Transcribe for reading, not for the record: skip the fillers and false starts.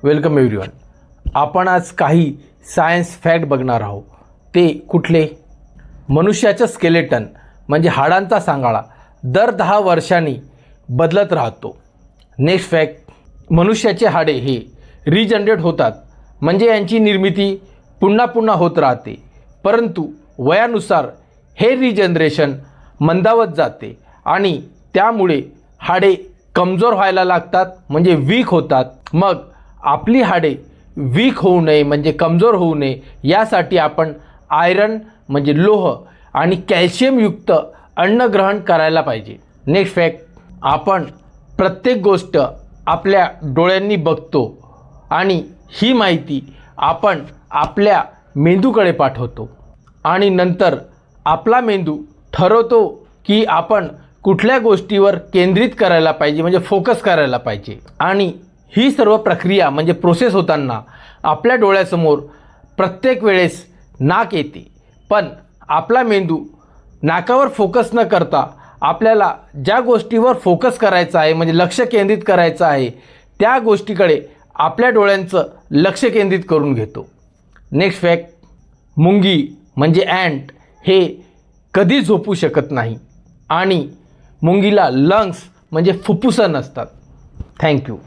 Welcome everyone. आपण आज काही सायन्स फॅक्ट बघणार आहोत. ते कुठले? मनुष्याचं स्केलेटन म्हणजे हाडांचा सांगाडा दर 10 वर्षांनी बदलत राहतो. नेक्स्ट फॅक्ट, मनुष्याचे हाडे हे रिजनरेट होतात म्हणजे यांची निर्मिती पुन्हा पुन्हा होत राहते. परंतु वयानुसार हे रिजनरेशन मंदावत जाते आणि त्यामुळे हाडे कमजोर व्हायला लागतात म्हणजे वीक होतात. मग आपली हाडे वीक होऊ नये म्हणजे कमजोर होऊ नये यासाठी आपण आयरन म्हणजे लोह आणि कॅल्शियमयुक्त अन्न ग्रहण करायला पाहिजे. नेक्स्ट फॅक्ट, आपण प्रत्येक गोष्ट आपल्या डोळ्यांनी बघतो आणि ही माहिती आपण आपल्या मेंदूकडे पाठवतो आणि नंतर आपला मेंदू ठरवतो की आपण कुठल्या गोष्टीवर केंद्रित करायला पाहिजे म्हणजे फोकस करायला पाहिजे. आणि ही सर्व प्रक्रिया म्हणजे प्रोसेस होताना आपल्या डोळ्यासमोर प्रत्येक वेळेस नाक येते, पण आपला मेंदू नाकावर फोकस न करता आपल्याला ज्या गोष्टीवर फोकस करायचं आहे म्हणजे लक्ष केंद्रित करायचं आहे त्या गोष्टीकडे आपल्या डोळ्यांचं लक्ष केंद्रित करून घेतो. नेक्स्ट फॅक्ट, मुंगी म्हणजे ॲन्ट हे कधी झोपू शकत नाही आणि मुंगीला लंग्स म्हणजे फुफ्फुसं नसतात. थँक्यू.